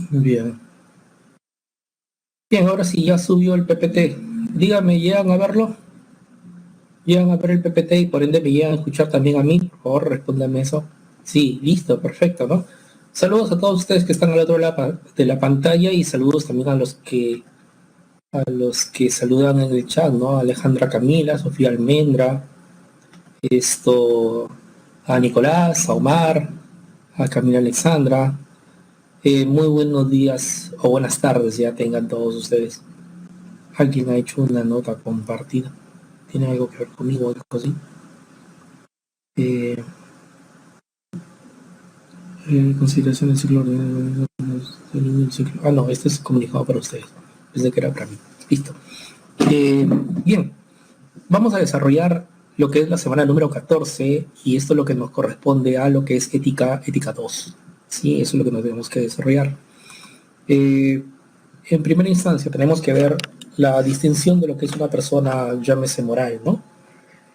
Bien. Bien, ahora sí ya subió el PPT. Dígame, ¿llegan a verlo? ¿Llegan a ver el PPT y por ende me llegan a escuchar también a mí? Por favor, respóndame eso. Sí, listo, perfecto, ¿no? Saludos a todos ustedes que están al otro lado de la pantalla y saludos también a los que saludan en el chat, ¿no? A Alejandra Camila, Sofía Almendra, esto, a Nicolás, a Omar, a Camila Alexandra. Muy buenos días o buenas tardes ya tengan todos ustedes. Alguien ha hecho una nota compartida. ¿Tiene algo que ver conmigo o algo así? Eh, Consideración del ciclo del ciclo. Ah, no, este es comunicado para ustedes. Pensé que era para mí. Listo. Bien, vamos a desarrollar lo que es la semana número 14 y esto es lo que nos corresponde a lo que es ética 2. Sí, eso es lo que nos tenemos que desarrollar. En primera instancia tenemos que ver la distinción de lo que es una persona, llámese moral, ¿no?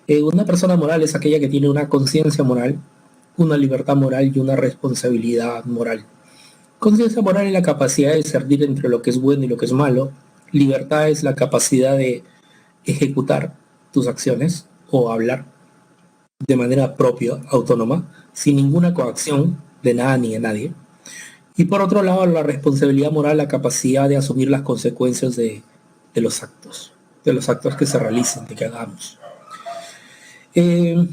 Una persona moral es aquella que tiene una conciencia moral, una libertad moral y una responsabilidad moral. Conciencia moral es la capacidad de discernir entre lo que es bueno y lo que es malo. Libertad es la capacidad de ejecutar tus acciones o hablar de manera propia, autónoma, sin ninguna coacción de nada ni de nadie. Y por otro lado, la responsabilidad moral, la capacidad de asumir las consecuencias de de los actos que se realicen, de que hagamos. Eh,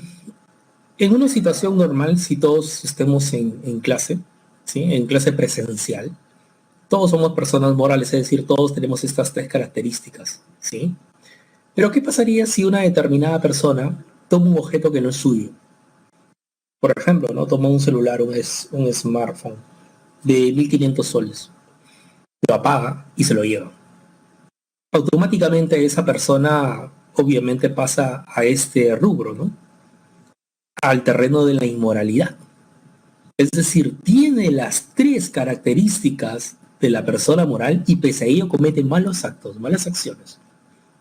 en una situación normal, si todos estemos en clase, ¿sí? En clase presencial, todos somos personas morales, es decir, todos tenemos estas tres características, ¿sí? Pero ¿qué pasaría si una determinada persona toma un objeto que no es suyo? Por ejemplo, ¿no? Toma un celular, un smartphone de 1.500 soles, lo apaga y se lo lleva. Automáticamente esa persona obviamente pasa a este rubro, ¿no? Al terreno de la inmoralidad. Es decir, tiene las tres características de la persona moral y pese a ello comete malos actos, malas acciones.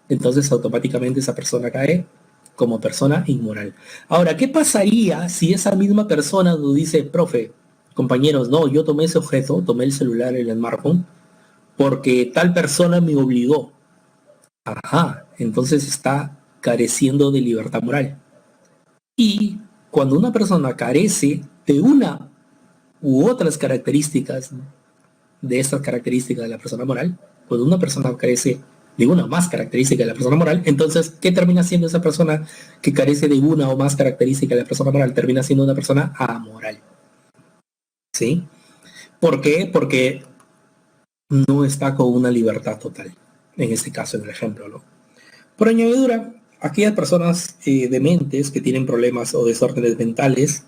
Entonces automáticamente esa persona cae como persona inmoral. Ahora, ¿qué pasaría si esa misma persona nos dice, profe, compañeros, no, yo tomé ese objeto, tomé el celular, el smartphone, porque tal persona me obligó? Ajá, entonces está careciendo de libertad moral. Y cuando una persona carece de una u otras características de estas características de la persona moral, cuando una persona carece de una o más característica de la persona moral, entonces, ¿qué termina siendo esa persona que carece de una o más característica de la persona moral? Termina siendo una persona amoral. ¿Sí? ¿Por qué? Porque no está con una libertad total. En este caso, en el ejemplo, ¿no? Por añadidura, aquellas personas dementes que tienen problemas o desórdenes mentales,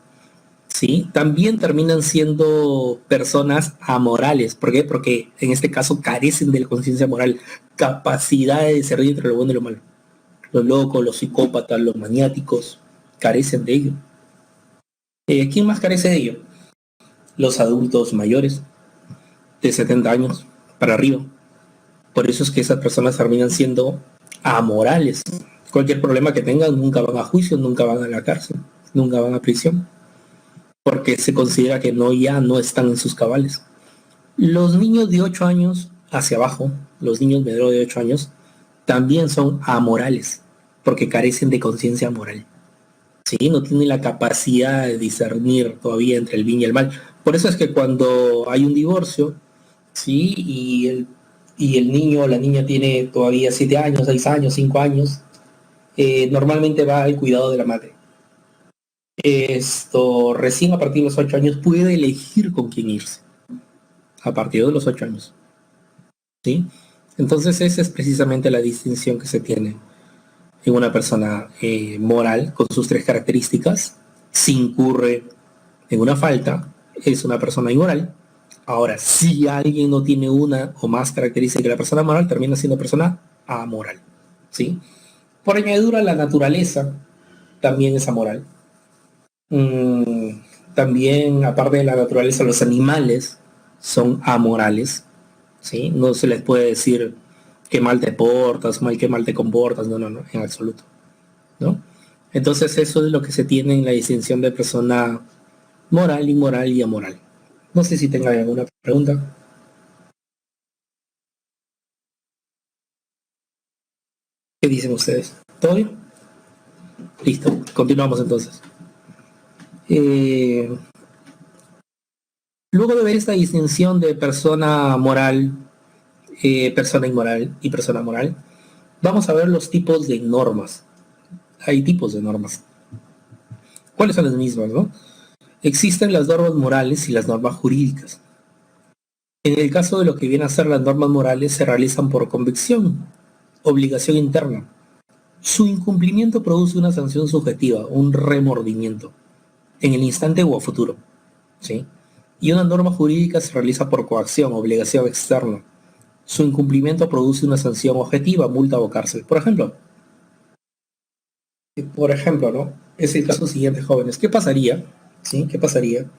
¿sí? También terminan siendo personas amorales. ¿Por qué? Porque en este caso carecen de la conciencia moral, capacidad de discernir entre lo bueno y lo malo. Los locos, los psicópatas, los maniáticos, carecen de ello. ¿Quién más carece de ello? Los adultos mayores, de 70 años para arriba. Por eso es que esas personas terminan siendo amorales. Cualquier problema que tengan, nunca van a juicio, nunca van a la cárcel, nunca van a prisión, porque se considera que ya no están en sus cabales. Los niños de 8 años hacia abajo, los niños menores de 8 años, también son amorales, porque carecen de conciencia moral. ¿Sí? No tienen la capacidad de discernir todavía entre el bien y el mal. Por eso es que cuando hay un divorcio, ¿sí? Y el niño o la niña tiene todavía 7 años, 6 años, 5 años, normalmente va al cuidado de la madre. Esto recién a partir de los 8 años puede elegir con quién irse. A partir de los 8 años. ¿Sí? Entonces esa es precisamente la distinción que se tiene en una persona moral con sus tres características. Si incurre en una falta, es una persona inmoral. Ahora, si alguien no tiene una o más características de la persona moral, termina siendo persona amoral. ¿Sí? Por añadidura, la naturaleza también es amoral. Mm, También, aparte de la naturaleza, los animales son amorales. ¿Sí? No se les puede decir qué mal te portas, qué mal te comportas, no, no, no, en absoluto, ¿no? Entonces eso es lo que se tiene en la distinción de persona moral, inmoral y amoral. No sé si tenga alguna pregunta. ¿Qué dicen ustedes? ¿Todo bien? Listo, continuamos entonces. Eh, Luego de ver esta distinción de persona moral, persona inmoral y persona moral, vamos a ver los tipos de normas. Hay tipos de normas. ¿Cuáles son las mismas, no? Existen las normas morales y las normas jurídicas. En el caso de lo que viene a ser las normas morales, se realizan por convicción, obligación interna. Su incumplimiento produce una sanción subjetiva, un remordimiento, en el instante o a futuro, ¿sí? Y una norma jurídica se realiza por coacción, obligación externa. Su incumplimiento produce una sanción objetiva, multa o cárcel. Por ejemplo, ¿no? Es el caso siguiente, jóvenes. ¿Qué pasaría, sí? ¿Qué pasaría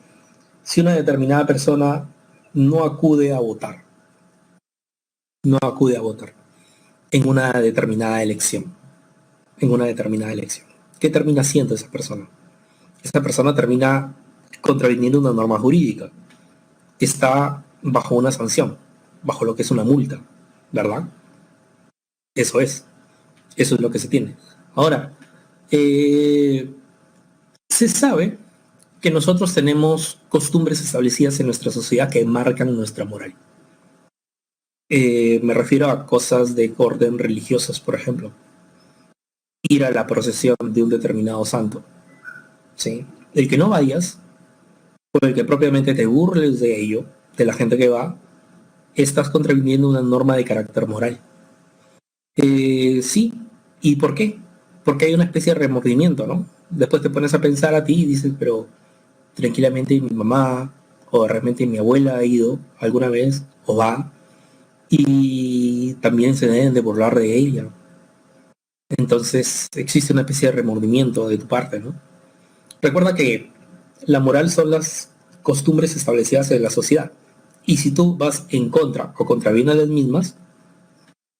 si una determinada persona no acude a votar? No acude a votar en una determinada elección. En una determinada elección. ¿Qué termina haciendo esa persona? Esa persona termina contraviniendo una norma jurídica. Está bajo una sanción, bajo lo que es una multa, ¿verdad? Eso es. Eso es lo que se tiene. Ahora, se sabe que nosotros tenemos costumbres establecidas en nuestra sociedad que marcan nuestra moral. Me refiero a cosas de orden religiosas, por ejemplo. Ir a la procesión de un determinado santo, ¿sí? El que no vayas, o el que propiamente te burles de ello, de la gente que va, estás contraviniendo una norma de carácter moral. Sí, ¿y por qué? Porque hay una especie de remordimiento, ¿no? Después te pones a pensar a ti y dices, pero tranquilamente mi mamá o realmente mi abuela ha ido alguna vez o va y también se deben de burlar de ella. Entonces existe una especie de remordimiento de tu parte, ¿no? Recuerda que la moral son las costumbres establecidas en la sociedad. Y si tú vas en contra o contravienes las mismas,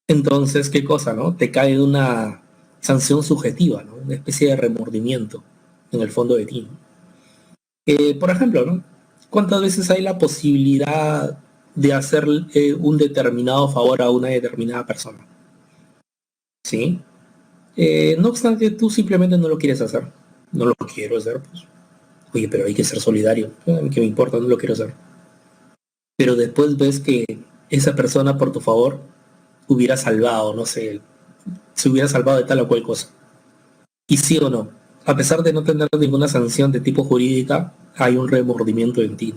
entonces, ¿qué cosa, no? Te cae una sanción subjetiva, ¿no? Una especie de remordimiento en el fondo de ti, ¿no? Por ejemplo, ¿no? ¿Cuántas veces hay la posibilidad de hacer un determinado favor a una determinada persona? ¿Sí? No obstante, tú simplemente no lo quieres hacer. No lo quiero hacer, pues. Oye, pero hay que ser solidario. A mí que me importa, no lo quiero hacer. Pero después ves que esa persona, por tu favor, hubiera salvado, no sé, se hubiera salvado de tal o cual cosa. Y sí o no, a pesar de no tener ninguna sanción de tipo jurídica, hay un remordimiento en ti.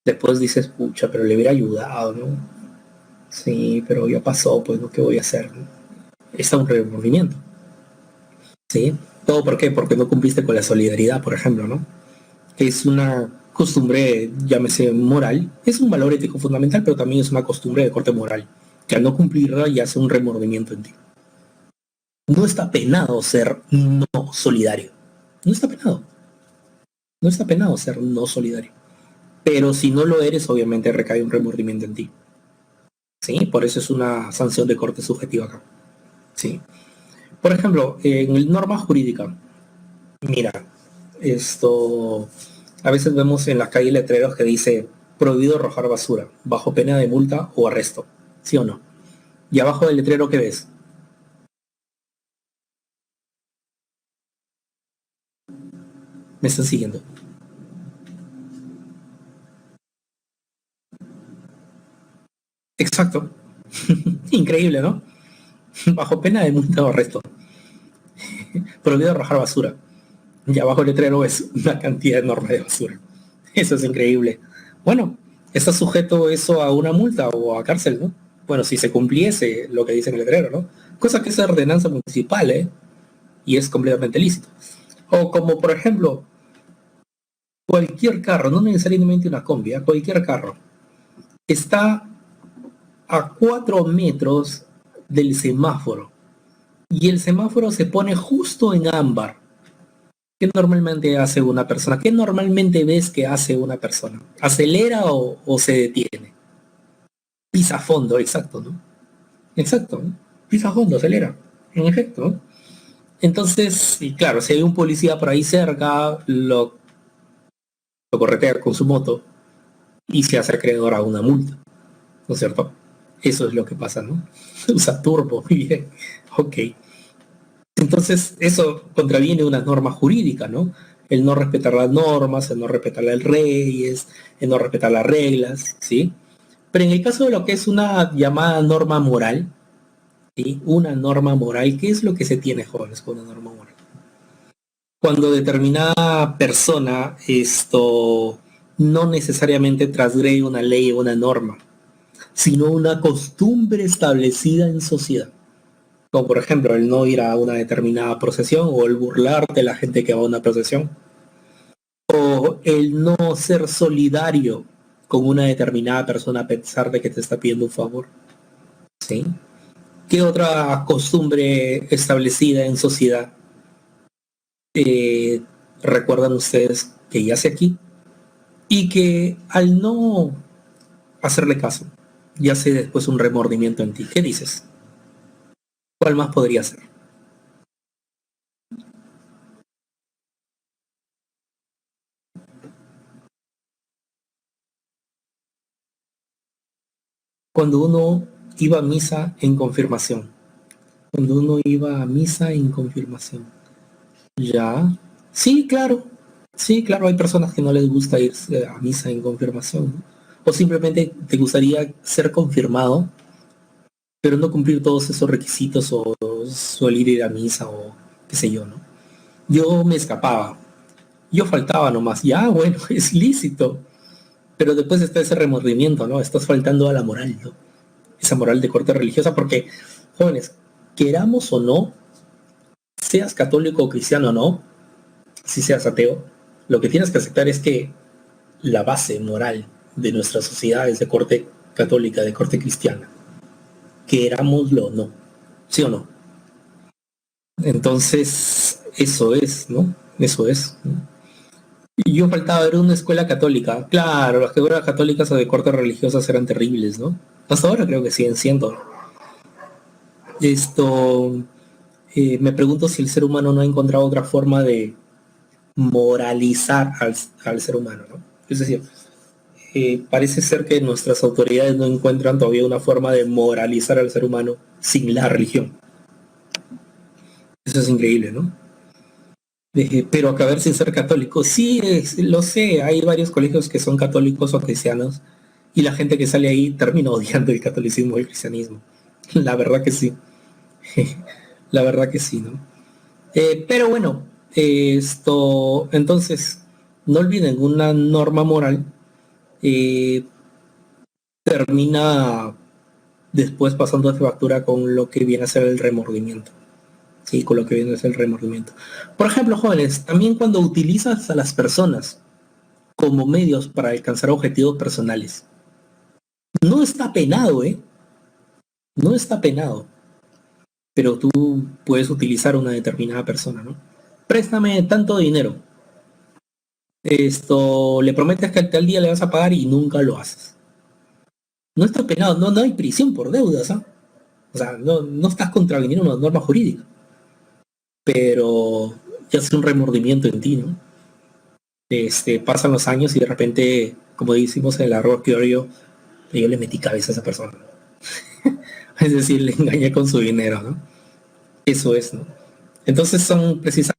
Después dices, pucha, pero le hubiera ayudado, ¿no? Sí, pero ya pasó, pues, ¿no? ¿Qué voy a hacer? Está un remordimiento, ¿sí? ¿Todo por qué? Porque no cumpliste con la solidaridad, por ejemplo, ¿no? Es una costumbre, llámese moral, es un valor ético fundamental, pero también es una costumbre de corte moral, que al no cumplirla ya hace un remordimiento en ti. No está penado ser no solidario. No está penado. No está penado ser no solidario. Pero si no lo eres, obviamente recae un remordimiento en ti. ¿Sí? Por eso es una sanción de corte subjetiva acá. ¿Sí? Por ejemplo, en norma jurídica, mira, esto, a veces vemos en la calle letreros que dice prohibido arrojar basura, bajo pena de multa o arresto. ¿Sí o no? Y abajo del letrero, ¿qué ves? Me están siguiendo. Exacto. Increíble, ¿no? Bajo pena de multa o arresto. Prohibido arrojar basura. Y abajo el letrero es una cantidad enorme de basura. Eso es increíble. Bueno, está sujeto eso a una multa o a cárcel, ¿no? Bueno, si se cumpliese lo que dice en el letrero, ¿no? Cosa que es ordenanza municipal, ¿eh? Y es completamente lícito. O como, por ejemplo, cualquier carro, no necesariamente una combi, ¿eh? Cualquier carro, está a 4 metros del semáforo y el semáforo se pone justo en ámbar. ¿Qué normalmente hace una persona? ¿Qué normalmente ves que hace una persona? ¿Acelera o se detiene? Pisa a fondo, exacto, ¿no? Exacto, ¿no? Pisa a fondo, acelera. En efecto, ¿no? Entonces, y claro, si hay un policía por ahí cerca, lo corretea con su moto y se hace acreedor a una multa, ¿no es cierto? Eso es lo que pasa, ¿no? Usa turbo, muy bien. Ok. Entonces, eso contraviene una norma jurídica, ¿no? El no respetar las normas, el no respetar las leyes, el no respetar las reglas, ¿sí? Pero en el caso de lo que es una llamada norma moral, ¿sí? Una norma moral, ¿qué es lo que se tiene, jóvenes, con una norma moral? Cuando determinada persona no necesariamente transgrede una ley o una norma, sino una costumbre establecida en sociedad. Como por ejemplo el no ir a una determinada procesión o el burlar de la gente que va a una procesión. O el no ser solidario con una determinada persona a pesar de que te está pidiendo un favor. ¿Sí? ¿Qué otra costumbre establecida en sociedad eh, recuerdan ustedes que yace aquí? Y que al no hacerle caso, yace después un remordimiento en ti. ¿Qué dices? ¿Cuál más podría ser? Cuando uno iba a misa en confirmación. Cuando uno iba a misa en confirmación. Ya. Sí, claro. Sí, claro, hay personas que no les gusta ir a misa en confirmación, ¿no? O simplemente te gustaría ser confirmado, pero no cumplir todos esos requisitos o suele ir a misa o qué sé yo, ¿no? Yo me escapaba, yo faltaba nomás, ya, bueno, es lícito, pero después está ese remordimiento, ¿no? Estás faltando a la moral, ¿no? Esa moral de corte religiosa, porque, jóvenes, queramos o no, seas católico o cristiano o no, si seas ateo, lo que tienes que aceptar es que la base moral de nuestra sociedad es de corte católica, de corte cristiana, querámoslo o no, ¿sí o no? Entonces, eso es, ¿no? Eso es, ¿no? Y yo faltaba ver una escuela católica. Claro, las escuelas católicas o de corte religiosas eran terribles, ¿no? Hasta ahora creo que siguen siendo. Esto, me pregunto si el ser humano no ha encontrado otra forma de moralizar al ser humano, ¿no? Es decir, parece ser que nuestras autoridades no encuentran todavía una forma de moralizar al ser humano sin la religión. Eso es increíble, ¿no? Pero acabar sin ser católico, sí, lo sé, hay varios colegios que son católicos o cristianos y la gente que sale ahí termina odiando el catolicismo y el cristianismo. La verdad que sí, la verdad que sí, ¿no? Pero bueno, entonces, no olviden, una norma moral eh, termina después pasando de factura con lo que viene a ser el remordimiento. Sí, con lo que viene a ser el remordimiento. Por ejemplo, jóvenes, también cuando utilizas a las personas como medios para alcanzar objetivos personales, no está penado, ¿eh? No está penado, pero tú puedes utilizar a una determinada persona, ¿no? Préstame tanto dinero. Le prometes que al tal día le vas a pagar y nunca lo haces. No está penado, no hay prisión por deudas, ¿ah? O sea, no estás contraviniendo una norma jurídica, pero ya es un remordimiento en ti, ¿no? Pasan los años y de repente, como decimos en el arroz que yo le metí cabeza a esa persona. Es decir, le engañé con su dinero, ¿no? Eso es, ¿no? Entonces son precisamente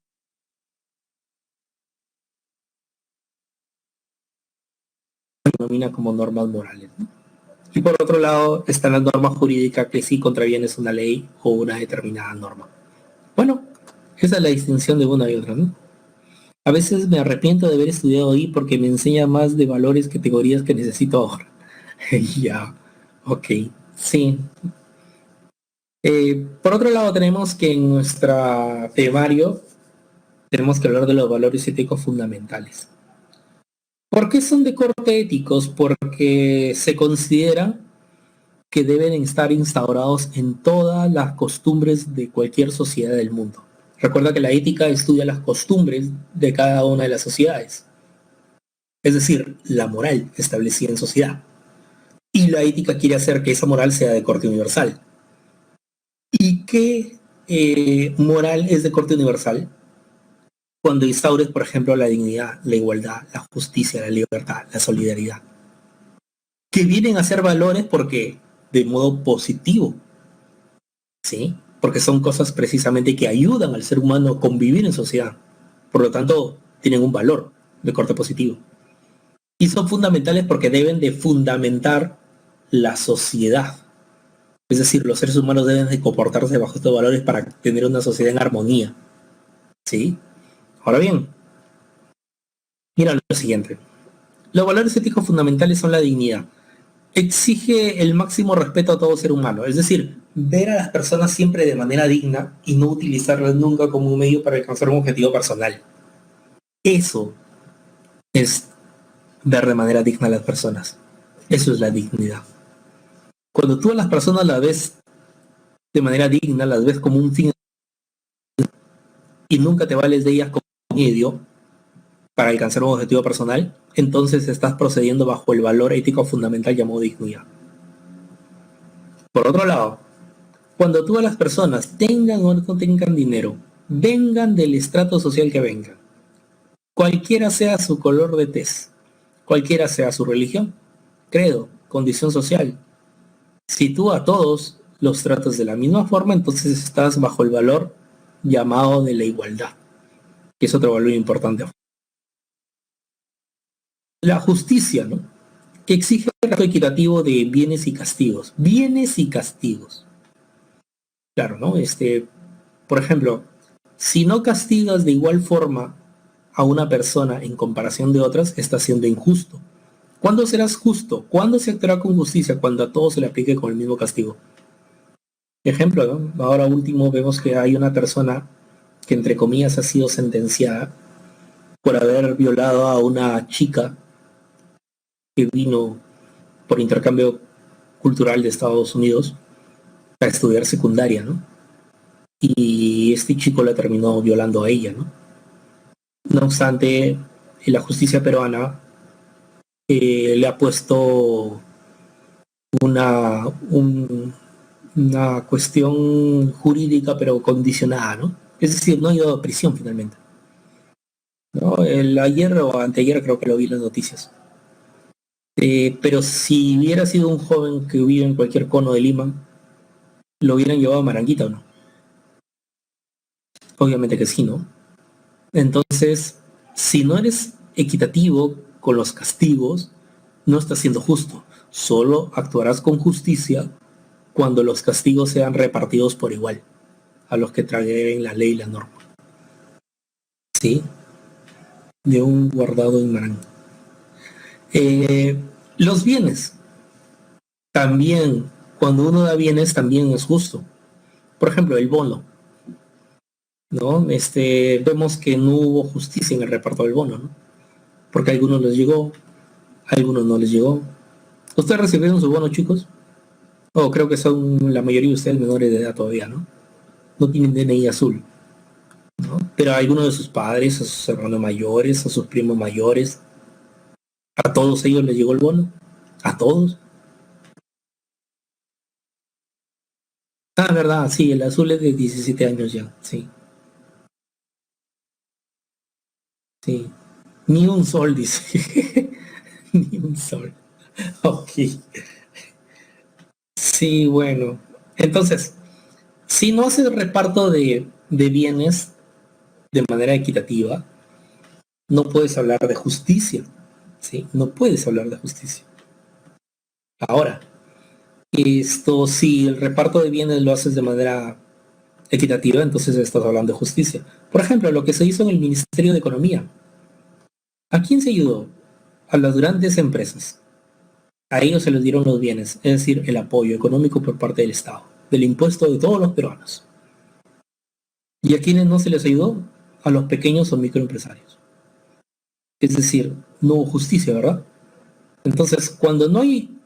denomina como normas morales, ¿no? Y por otro lado están las normas jurídicas que sí contravienes una ley o una determinada norma. Bueno, esa es la distinción de una y otra, ¿no? A veces me arrepiento de haber estudiado ahí porque me enseña más de valores, categorías que necesito ahora. Ya, ok, sí. Por otro lado tenemos que en nuestra temario tenemos que hablar de los valores éticos fundamentales. ¿Por qué son de corte éticos? Porque se considera que deben estar instaurados en todas las costumbres de cualquier sociedad del mundo. Recuerda que la ética estudia las costumbres de cada una de las sociedades, es decir, la moral establecida en sociedad. Y la ética quiere hacer que esa moral sea de corte universal. ¿Y qué moral es de corte universal? Cuando instaures, por ejemplo, la dignidad, la igualdad, la justicia, la libertad, la solidaridad, que vienen a ser valores porque de modo positivo, ¿sí? Porque son cosas precisamente que ayudan al ser humano a convivir en sociedad. Por lo tanto, tienen un valor de corte positivo. Y son fundamentales porque deben de fundamentar la sociedad. Es decir, los seres humanos deben de comportarse bajo estos valores para tener una sociedad en armonía, ¿sí? Ahora bien, mira lo siguiente. Los valores éticos fundamentales son la dignidad. Exige el máximo respeto a todo ser humano, es decir, ver a las personas siempre de manera digna y no utilizarlas nunca como un medio para alcanzar un objetivo personal. Eso es ver de manera digna a las personas. Eso es la dignidad. Cuando tú a las personas las ves de manera digna, las ves como un fin y nunca te vales de ellas como medio para alcanzar un objetivo personal, entonces estás procediendo bajo el valor ético fundamental llamado dignidad. Por otro lado, cuando tú a las personas tengan o no tengan dinero, vengan del estrato social que vengan, cualquiera sea su color de tez, cualquiera sea su religión, credo, condición social, si tú a todos los tratas de la misma forma, entonces estás bajo el valor llamado de la igualdad, que es otro valor importante. La justicia, ¿no? Que exige un trato equitativo de bienes y castigos. Bienes y castigos. Claro, ¿no? Por ejemplo, si no castigas de igual forma a una persona en comparación de otras, está siendo injusto. ¿Cuándo serás justo? ¿Cuándo se actuará con justicia? Cuando a todos se le aplique con el mismo castigo. Ejemplo, ¿no? Ahora último vemos que hay una persona que entre comillas ha sido sentenciada por haber violado a una chica que vino por intercambio cultural de Estados Unidos a estudiar secundaria, ¿no? Y este chico la terminó violando a ella, ¿no? No obstante, la justicia peruana le ha puesto una, una cuestión jurídica pero condicionada, ¿no? Es decir, no ha ido a prisión finalmente. ¿No? Ayer o anteayer creo que lo vi en las noticias. Pero si hubiera sido un joven que vive en cualquier cono de Lima, ¿lo hubieran llevado a Maranguita o no? Obviamente que sí, ¿no? Entonces, si no eres equitativo con los castigos, no estás siendo justo. Solo actuarás con justicia cuando los castigos sean repartidos por igual a los que traguen la ley y la norma. ¿Sí? De un guardado en Maranguita. Los bienes. También, cuando uno da bienes, también es justo. Por ejemplo, el bono, ¿no? Vemos que no hubo justicia en el reparto del bono, ¿no? Porque a algunos les llegó, a algunos no les llegó. ¿Ustedes recibieron su bono, chicos? Oh, creo que son la mayoría de ustedes menores de edad todavía, ¿no? No tienen DNI azul, ¿no? Pero a algunos de sus padres, a sus hermanos mayores, a sus primos mayores, a todos ellos les llegó el bono. A todos. Ah, verdad, sí, el azul es de 17 años ya, sí, sí. Ni un sol, dice. Ni un sol. Ok. Sí, bueno. Entonces, si no haces reparto de bienes de manera equitativa, no puedes hablar de justicia. ¿Sí? No puedes hablar de justicia. Ahora, si el reparto de bienes lo haces de manera equitativa, entonces estás hablando de justicia. Por ejemplo, lo que se hizo en el Ministerio de Economía. ¿A quién se ayudó? A las grandes empresas. A ellos se les dieron los bienes, es decir, el apoyo económico por parte del Estado, del impuesto de todos los peruanos. ¿Y a quienes no se les ayudó? A los pequeños o microempresarios. Es decir, no hubo justicia, ¿verdad? Entonces, cuando no hay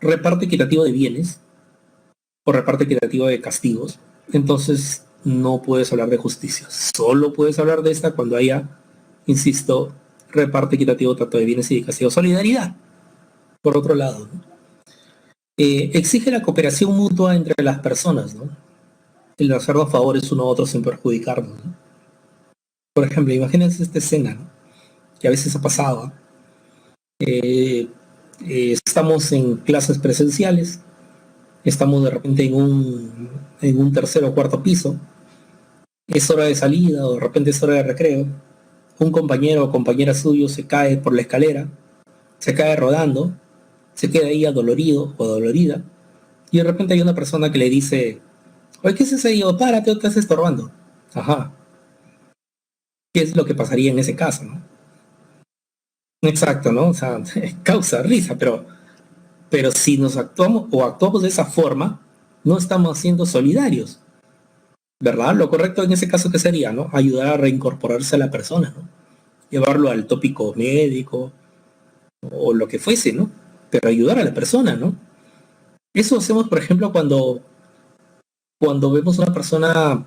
reparto equitativo de bienes o reparto equitativo de castigos, entonces no puedes hablar de justicia. Solo puedes hablar de esta cuando haya, insisto, reparto equitativo tanto de bienes y de castigos. Solidaridad, por otro lado, ¿no? Exige la cooperación mutua entre las personas, ¿no? El hacernos favores uno a otro sin perjudicarnos, ¿no? Por ejemplo, imagínense esta escena, ¿no? Que a veces ha pasado. Estamos en clases presenciales, estamos de repente en un tercer o cuarto piso, es hora de salida o de repente es hora de recreo, un compañero o compañera suyo se cae por la escalera, se cae rodando, se queda ahí adolorido o dolorida, y de repente hay una persona que le dice, oye, ¿qué es eso? Y yo, párate, o estás estorbando. Ajá, ¿qué es lo que pasaría en ese caso, no? Exacto, ¿no? O sea, causa risa, pero si nos actuamos o actuamos de esa forma, no estamos siendo solidarios, ¿verdad? Lo correcto en ese caso, ¿qué sería, no? Ayudar a reincorporarse a la persona, ¿no? Llevarlo al tópico médico o lo que fuese, ¿no? Pero ayudar a la persona, ¿no? Eso hacemos, por ejemplo, cuando vemos a una persona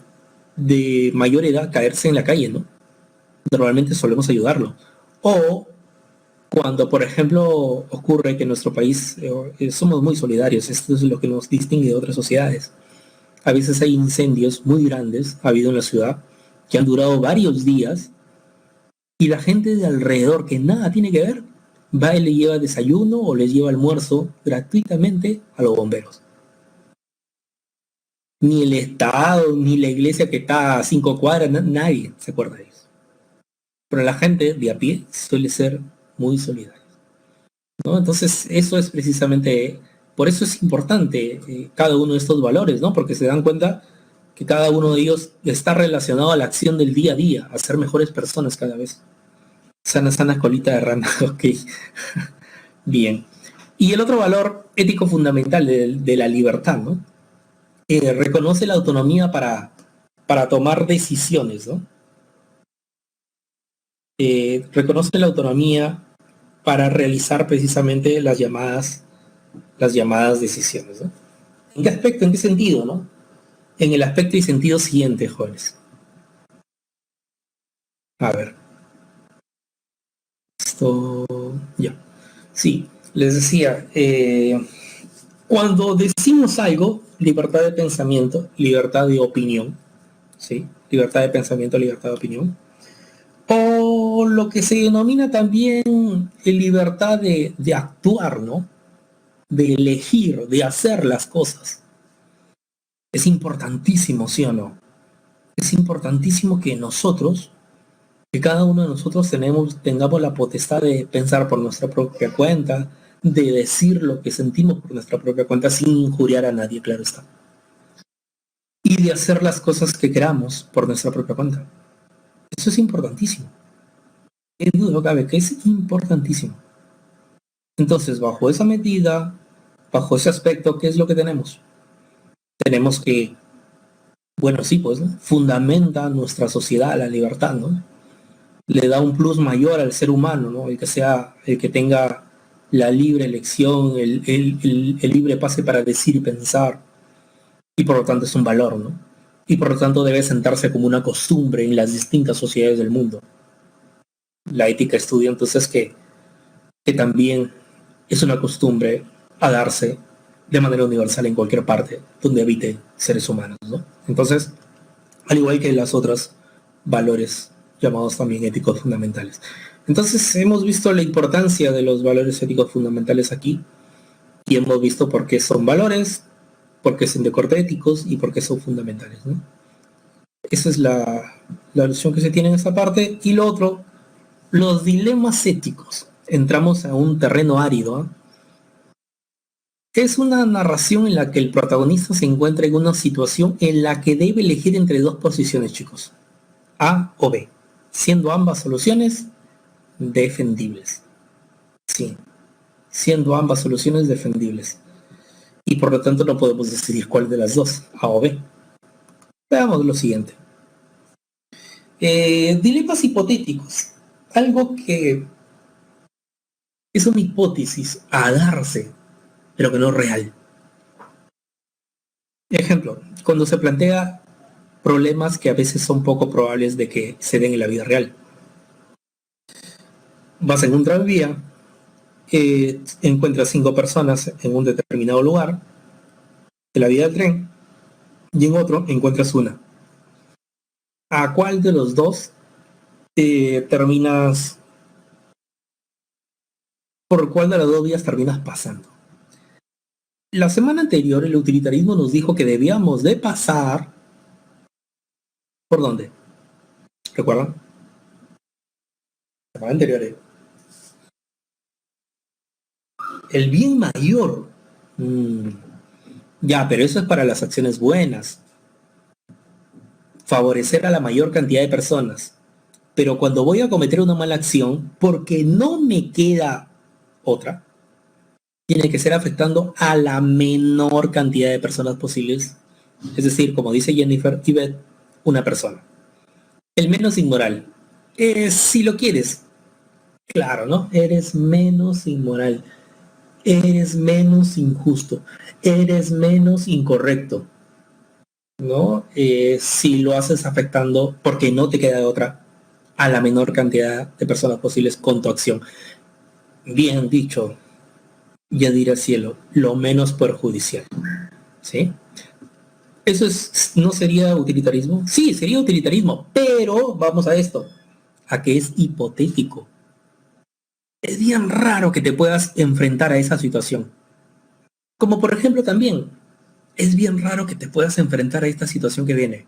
de mayor edad caerse en la calle, ¿no? Normalmente solemos ayudarlo. O cuando, por ejemplo, ocurre que en nuestro país somos muy solidarios, esto es lo que nos distingue de otras sociedades. A veces hay incendios muy grandes, ha habido en la ciudad, que han durado varios días, y la gente de alrededor, que nada tiene que ver, va y le lleva desayuno o les lleva almuerzo gratuitamente a los bomberos. Ni el Estado, ni la iglesia que está a 5 cuadras, nadie se acuerda de eso. Pero la gente de a pie suele ser muy solidaria, ¿no? Entonces, eso es precisamente, por eso es importante cada uno de estos valores, ¿no? Porque se dan cuenta que cada uno de ellos está relacionado a la acción del día a día, a ser mejores personas cada vez. Sana, sana colita de rana, ok. Bien. Y el otro valor ético fundamental de la libertad, ¿no? Reconoce la autonomía para tomar decisiones, ¿no? Reconoce la autonomía para realizar precisamente las llamadas decisiones, ¿no? ¿En qué aspecto, en qué sentido, no? En el aspecto y sentido siguiente, jóvenes. A ver, esto ya. Sí, les decía, cuando decimos algo, libertad de pensamiento, libertad de opinión, ¿sí? Libertad de pensamiento, libertad de opinión. O lo que se denomina también libertad de actuar, ¿no? De elegir, de hacer las cosas. Es importantísimo, ¿sí o no? Es importantísimo que nosotros, que cada uno de nosotros tengamos la potestad de pensar por nuestra propia cuenta, de decir lo que sentimos por nuestra propia cuenta sin injuriar a nadie, claro está. Y de hacer las cosas que queramos por nuestra propia cuenta. Eso es importantísimo. En duda no cabe que es importantísimo. Entonces, bajo esa medida, bajo ese aspecto, ¿qué es lo que tenemos? Tenemos que, bueno, sí, pues, ¿no? Fundamenta nuestra sociedad la libertad, ¿no? Le da un plus mayor al ser humano, ¿no? El que tenga la libre elección, el libre pase para decir y pensar, y por lo tanto es un valor, ¿no? Y por lo tanto debe sentarse como una costumbre en las distintas sociedades del mundo. La ética estudia entonces que también es una costumbre a darse de manera universal en cualquier parte donde habite seres humanos, ¿no? Entonces, al igual que las otras valores llamados también éticos fundamentales. Entonces, hemos visto la importancia de los valores éticos fundamentales aquí y hemos visto por qué son valores, por qué son de corte éticos y por qué son fundamentales, ¿no? Esa es la alusión que se tiene en esta parte. Y lo otro, los dilemas éticos. Entramos a un terreno árido, ¿eh? Es una narración en la que el protagonista se encuentra en una situación en la que debe elegir entre dos posiciones, chicos. A o B, siendo ambas soluciones defendibles. Sí, siendo ambas soluciones defendibles. Y por lo tanto no podemos decidir cuál de las dos, A o B. Veamos lo siguiente. Dilemas hipotéticos. Algo que es una hipótesis a darse, pero que no es real. Ejemplo, cuando se plantea problemas que a veces son poco probables de que se den en la vida real. Vas en un tranvía, encuentras 5 personas en un determinado lugar de la vía del tren y en otro encuentras una. ¿A cuál de los dos terminas, por cuál de las dos vías terminas pasando? La semana anterior el utilitarismo nos dijo que debíamos de pasar... ¿Por dónde? ¿Recuerdan? La semana anterior. El bien mayor. Mm, ya, pero eso es para las acciones buenas. Favorecer a la mayor cantidad de personas. Pero cuando voy a cometer una mala acción, porque no me queda otra, tiene que ser afectando a la menor cantidad de personas posibles. Es decir, como dice Jennifer Tibet, una persona. El menos inmoral. Si lo quieres, claro, ¿no? Eres menos inmoral. Eres menos injusto. Eres menos incorrecto. ¿No? Si lo haces afectando, porque no te queda de otra, a la menor cantidad de personas posibles con tu acción. Bien dicho, ya diré al cielo, lo menos perjudicial. ¿Sí? ¿Eso no sería utilitarismo? Sí, sería utilitarismo, pero vamos a esto, a que es hipotético. Es bien raro que te puedas enfrentar a esa situación. Como por ejemplo también, es bien raro que te puedas enfrentar a esta situación que viene.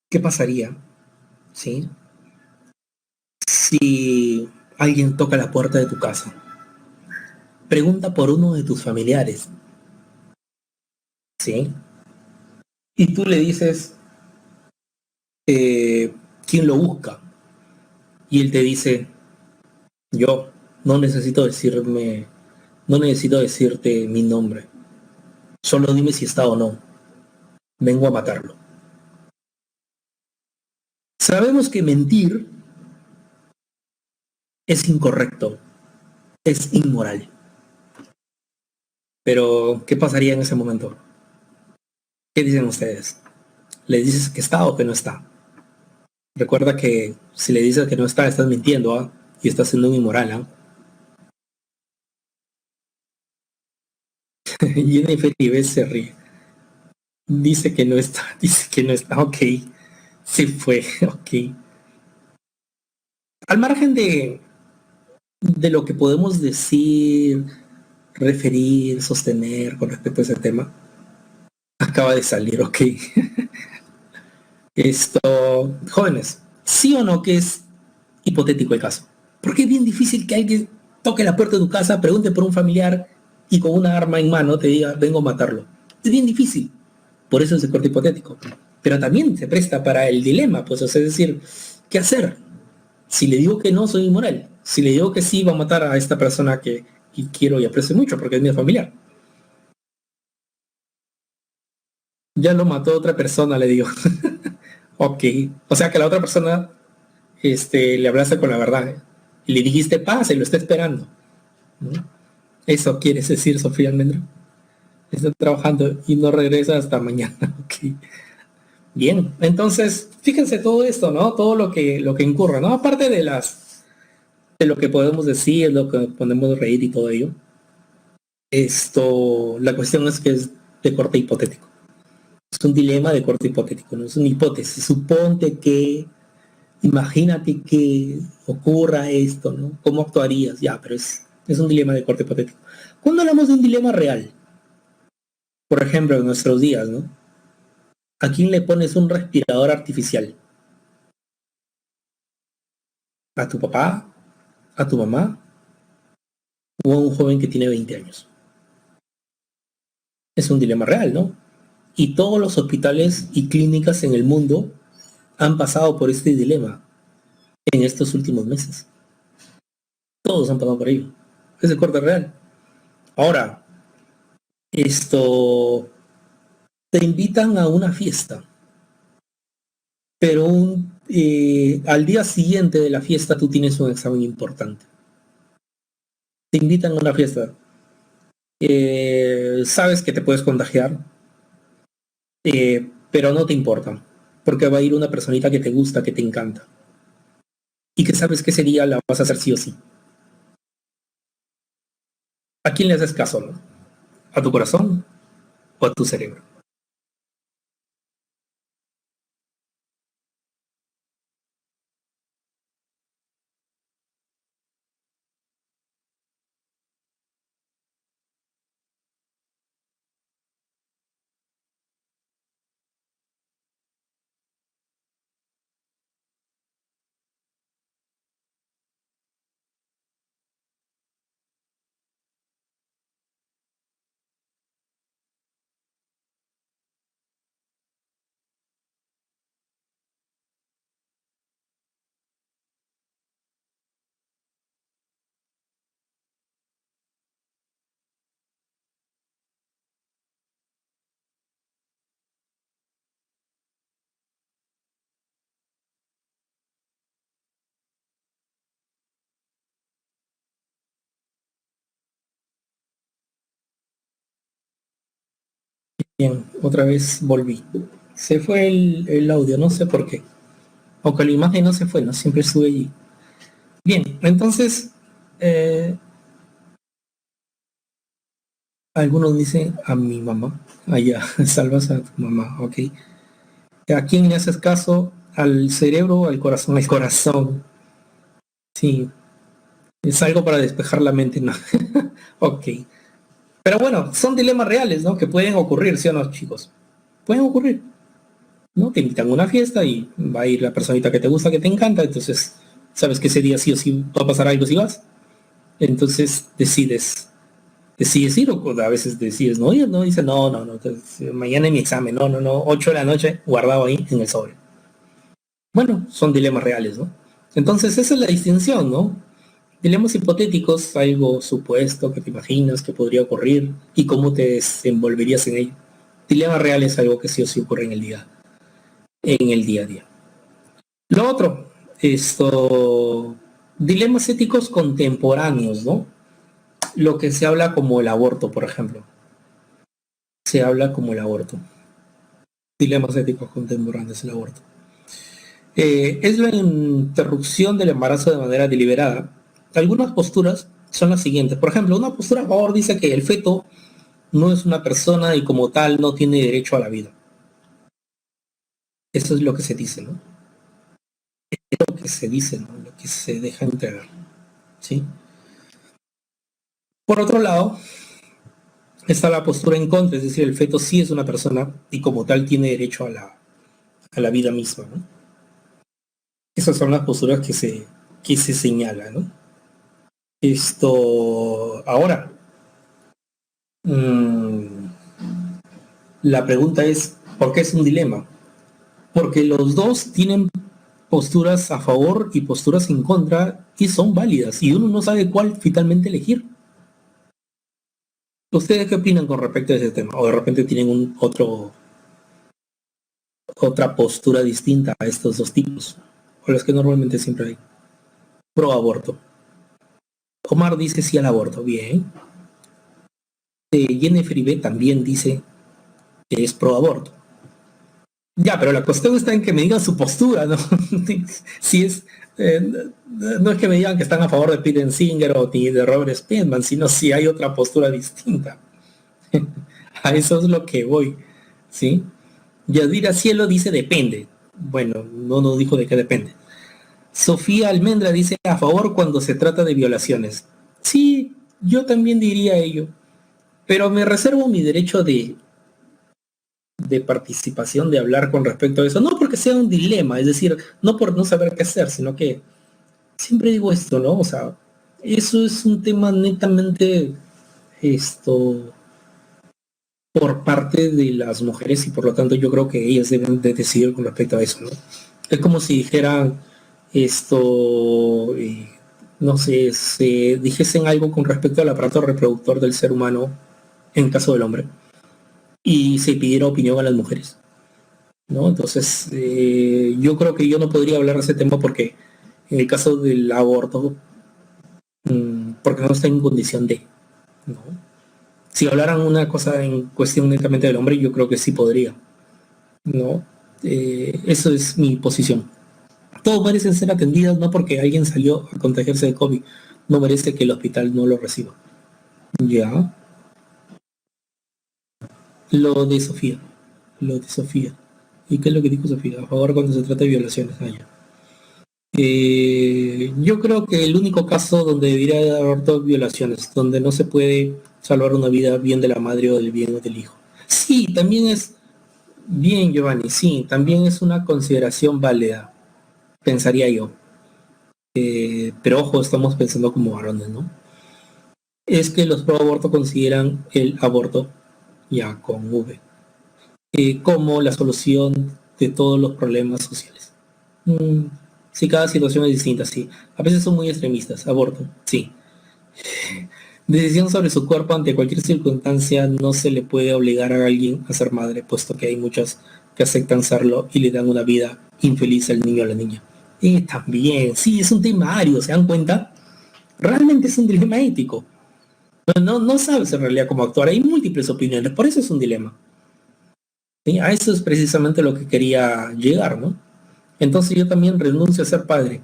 ¿Qué pasaría? ¿Sí? Si alguien toca la puerta de tu casa, pregunta por uno de tus familiares, ¿sí? Y tú le dices, ¿quién lo busca? Y él te dice, yo no necesito decirme, no necesito decirte mi nombre, solo dime si está o no, vengo a matarlo. Sabemos que mentir es incorrecto, es inmoral, pero ¿qué pasaría en ese momento? ¿Qué dicen ustedes? ¿Le dices que está o que no está? Recuerda que si le dices que no está, estás mintiendo, ¿ah? Y estás siendo un inmoral, ¿ah? Jennifer Ives se ríe. Dice que no está, dice que no está, ok. Sí fue, ok. Al margen de lo que podemos decir, referir, sostener con respecto a ese tema, acaba de salir, ok. Esto, jóvenes, ¿sí o no que es hipotético el caso? Porque es bien difícil que alguien toque la puerta de tu casa, pregunte por un familiar y con una arma en mano te diga, vengo a matarlo. Es bien difícil. Por eso es el corte hipotético. Pero también se presta para el dilema, pues, o sea, es decir, ¿qué hacer? Si le digo que no, soy inmoral. Si le digo que sí, va a matar a esta persona que quiero y aprecio mucho porque es mi familiar. Ya lo mató otra persona, le digo. Ok. O sea que la otra persona le hablaste con la verdad. ¿Eh? Y le dijiste, pase, lo está esperando. ¿No? Eso quieres decir, Sofía Almendra. Está trabajando y no regresa hasta mañana. Ok. Bien, entonces, fíjense todo esto, ¿no? Todo lo que incurre, ¿no? Aparte de lo que podemos decir, lo que podemos reír y todo ello. La cuestión es que es de corte hipotético. Es un dilema de corte hipotético, no es una hipótesis. Suponte que, imagínate que ocurra esto, ¿no? ¿Cómo actuarías? Ya, pero es un dilema de corte hipotético. Cuando hablamos de un dilema real, por ejemplo, en nuestros días, ¿no? ¿A quién le pones un respirador artificial? ¿A tu papá? ¿A tu mamá? ¿O a un joven que tiene 20 años? Es un dilema real, ¿no? Y todos los hospitales y clínicas en el mundo han pasado por este dilema en estos últimos meses. Todos han pasado por ello. Es el corte real. Ahora, esto te invitan a una fiesta, pero al día siguiente de la fiesta tú tienes un examen importante. Te invitan a una fiesta. Sabes que te puedes contagiar, pero no te importa, porque va a ir una personita que te gusta, que te encanta, y que sabes que ese día la vas a hacer sí o sí. ¿A quién le haces caso, no? ¿A tu corazón o a tu cerebro? Bien, otra vez volví. Se fue el audio, no sé por qué. O que la imagen no se fue, no siempre estuve allí. Bien, entonces, algunos dicen a mi mamá. Allá, salvas a tu mamá, ok. ¿A quién le haces caso? ¿Al cerebro o al corazón? Al corazón. Sí, es algo para despejar la mente, ¿no? Ok. Pero bueno, son dilemas reales, ¿no? Que pueden ocurrir, ¿sí o no, chicos? Pueden ocurrir, ¿no? Te invitan a una fiesta y va a ir la personita que te gusta, que te encanta, entonces sabes que ese día sí o sí va a pasar algo si vas. Entonces decides ir o a veces decides no ir, no, dice no, mañana es mi examen, no, 8 de la noche guardado ahí en el sobre. Bueno, son dilemas reales, ¿no? Entonces esa es la distinción, ¿no? Dilemas hipotéticos, algo supuesto que te imaginas que podría ocurrir y cómo te desenvolverías en ello. Dilema real es algo que sí o sí ocurre en el día a día. Lo otro, dilemas éticos contemporáneos, ¿no? Lo que se habla como el aborto, por ejemplo. Se habla como el aborto. Dilemas éticos contemporáneos, el aborto. Es la interrupción del embarazo de manera deliberada. Algunas posturas son las siguientes. Por ejemplo, una postura a favor dice que el feto no es una persona y como tal no tiene derecho a la vida. Eso es lo que se dice, ¿no? Es lo que se dice, ¿no? Lo que se deja entregar, ¿sí? Por otro lado, está la postura en contra, es decir, el feto sí es una persona y como tal tiene derecho a la vida misma, ¿no? Esas son las posturas que se señalan, ¿no? Ahora, mmm, la pregunta es, ¿por qué es un dilema? Porque los dos tienen posturas a favor y posturas en contra y son válidas y uno no sabe cuál finalmente elegir. ¿Ustedes qué opinan con respecto a ese tema? ¿O de repente tienen otra postura distinta a estos dos tipos? O las que normalmente siempre hay. Pro aborto. Omar dice sí al aborto. Bien. Jennifer Ibe también dice que es pro aborto. Ya, pero la cuestión está en que me digan su postura, ¿no? Si es, no es que me digan que están a favor de Peter Singer o ni de Robert Spinman, sino si hay otra postura distinta. A eso es lo que voy, ¿sí? Yadira Cielo dice depende. Bueno, no nos dijo de qué depende. Sofía Almendra dice a favor cuando se trata de violaciones. Sí, yo también diría ello, pero me reservo mi derecho de participación, de hablar con respecto a eso, no porque sea un dilema, es decir, no por no saber qué hacer, sino que siempre digo esto, ¿no? O sea, eso es un tema netamente por parte de las mujeres y por lo tanto yo creo que ellas deben de decidir con respecto a eso, ¿no? Es como si dijeran no sé, se dijesen algo con respecto al aparato reproductor del ser humano en caso del hombre y se pidiera opinión a las mujeres, ¿no? Entonces, yo creo que yo no podría hablar de ese tema porque en el caso del aborto, porque no está en condición de, ¿no? Si hablaran una cosa en cuestión netamente del hombre, yo creo que sí podría, ¿no? Eso es mi posición. Todos merecen ser atendidos, no porque alguien salió a contagiarse de COVID, no merece que el hospital no lo reciba. Ya, lo de Sofía, lo de Sofía. ¿Y qué es lo que dijo Sofía? A favor cuando se trata de violaciones. Ya. Yo creo que el único caso donde debería haber dos violaciones, donde no se puede salvar una vida bien de la madre o del bien del hijo. Sí, también es bien, Giovanni, sí, también es una consideración válida, pensaría yo. Pero ojo, estamos pensando como varones, ¿no? Es que los pro aborto consideran el aborto, ya con V, como la solución de todos los problemas sociales. Sí, cada situación es distinta, sí. A veces son muy extremistas, aborto, sí. Decisión sobre su cuerpo ante cualquier circunstancia no se le puede obligar a alguien a ser madre, puesto que hay muchas que aceptan serlo y le dan una vida infeliz al niño o a la niña. Y también, sí, es un tema ario, ¿se dan cuenta? Realmente es un dilema ético. No sabes en realidad cómo actuar, hay múltiples opiniones, por eso es un dilema. ¿Sí? A eso es precisamente lo que quería llegar, ¿no? Entonces yo también renuncio a ser padre,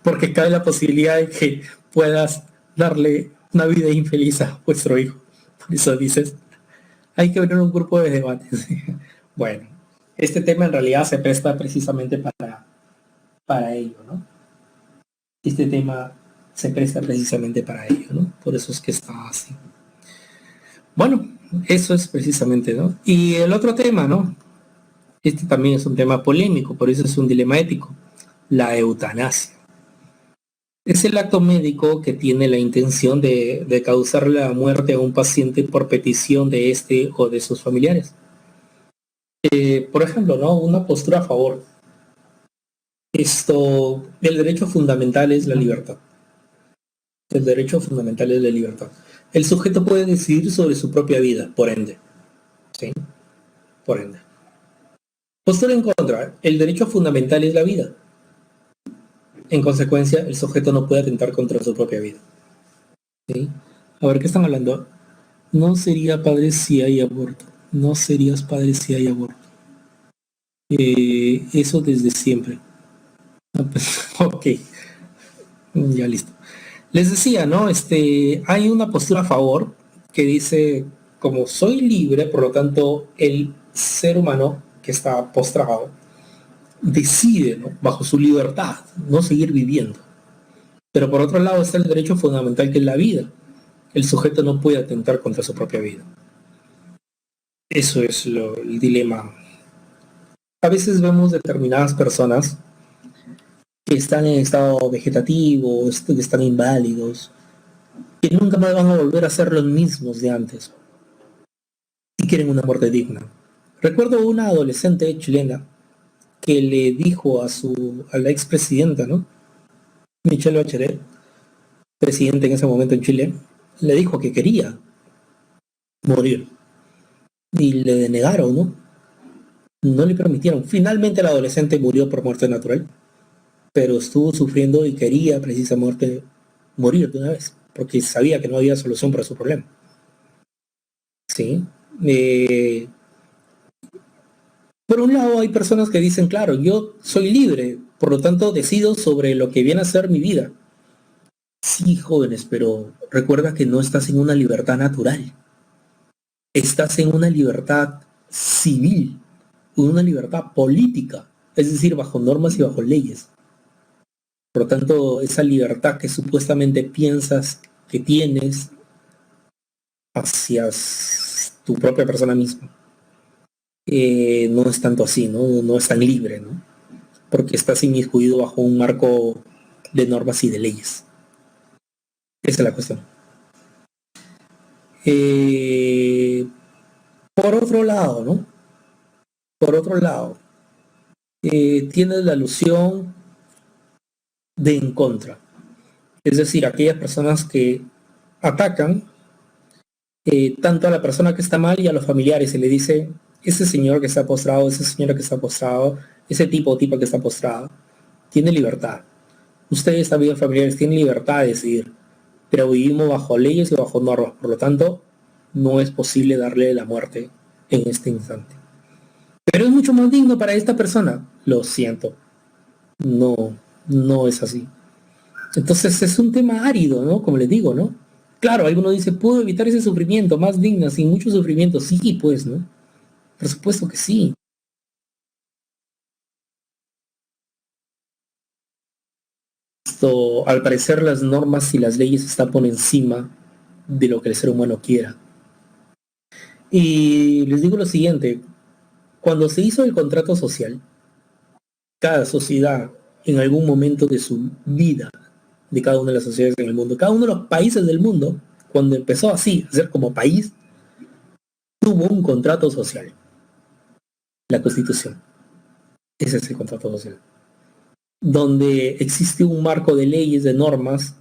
porque cabe la posibilidad de que puedas darle una vida infeliz a vuestro hijo. Por eso dices, hay que abrir un grupo de debates. Bueno, este tema en realidad se presta precisamente para ello, ¿no? Este tema se presta precisamente para ello, ¿no? Por eso es que está así. Bueno, eso es precisamente, ¿no? Y el otro tema, ¿no? Este también es un tema polémico, por eso es un dilema ético, la eutanasia. Es el acto médico que tiene la intención de causar la muerte a un paciente por petición de este o de sus familiares. Por ejemplo, ¿no? Una postura a favor. El derecho fundamental es la libertad. El derecho fundamental es la libertad. El sujeto puede decidir sobre su propia vida, por ende. ¿Sí? Por ende. Postura en contra. El derecho fundamental es la vida. En consecuencia, el sujeto no puede atentar contra su propia vida. ¿Sí? A ver, ¿qué están hablando? No sería padre si hay aborto. No serías padre si hay aborto. Eso desde siempre. Ah, pues, ok, ya listo. Les decía, ¿no? Hay una postura a favor que dice, como soy libre, por lo tanto, el ser humano que está postrado decide, ¿no? Bajo su libertad, no seguir viviendo. Pero por otro lado está el derecho fundamental que es la vida. El sujeto no puede atentar contra su propia vida. Eso es el dilema. A veces vemos determinadas personas que están en estado vegetativo, que están inválidos, que nunca más van a volver a ser los mismos de antes y quieren una muerte digna. Recuerdo una adolescente chilena que le dijo a la expresidenta, ¿no? Michelle Bachelet, presidente en ese momento en Chile, le dijo que quería morir y le denegaron, ¿no? No le permitieron. Finalmente la adolescente murió por muerte natural, pero estuvo sufriendo y quería precisamente morir de una vez, porque sabía que no había solución para su problema. ¿Sí? Por un lado hay personas que dicen, claro, yo soy libre, por lo tanto decido sobre lo que viene a ser mi vida. Sí, jóvenes, pero recuerda que no estás en una libertad natural, estás en una libertad civil, una libertad política, es decir, bajo normas y bajo leyes. Por lo tanto, esa libertad que supuestamente piensas que tienes hacia tu propia persona misma, no es tanto así, ¿no? No es tan libre, ¿no? Porque estás inmiscuido bajo un marco de normas y de leyes. Esa es la cuestión. Eh, por otro lado, ¿no? Por otro lado, tienes la alusión de en contra. Es decir, aquellas personas que atacan tanto a la persona que está mal y a los familiares. Se le dice, ese señor que está postrado, esa señora que está postrado, ese tipo o tipa que está postrado, tiene libertad. Ustedes también familiares tienen libertad de decidir, pero vivimos bajo leyes y bajo normas. Por lo tanto, no es posible darle la muerte en este instante. Pero es mucho más digno para esta persona. Lo siento. No, no es así. Entonces es un tema árido, ¿no? Como les digo, ¿no? Claro, alguno dice, ¿puedo evitar ese sufrimiento más digno, sin mucho sufrimiento? Sí, pues, ¿no? Por supuesto que sí. Al parecer las normas y las leyes están por encima de lo que el ser humano quiera. Y les digo lo siguiente, cuando se hizo el contrato social, cada sociedad en algún momento de su vida, de cada una de las sociedades en el mundo, cada uno de los países del mundo, cuando empezó así a ser como país, tuvo un contrato social, la Constitución. Ese es el contrato social. Donde existe un marco de leyes, de normas,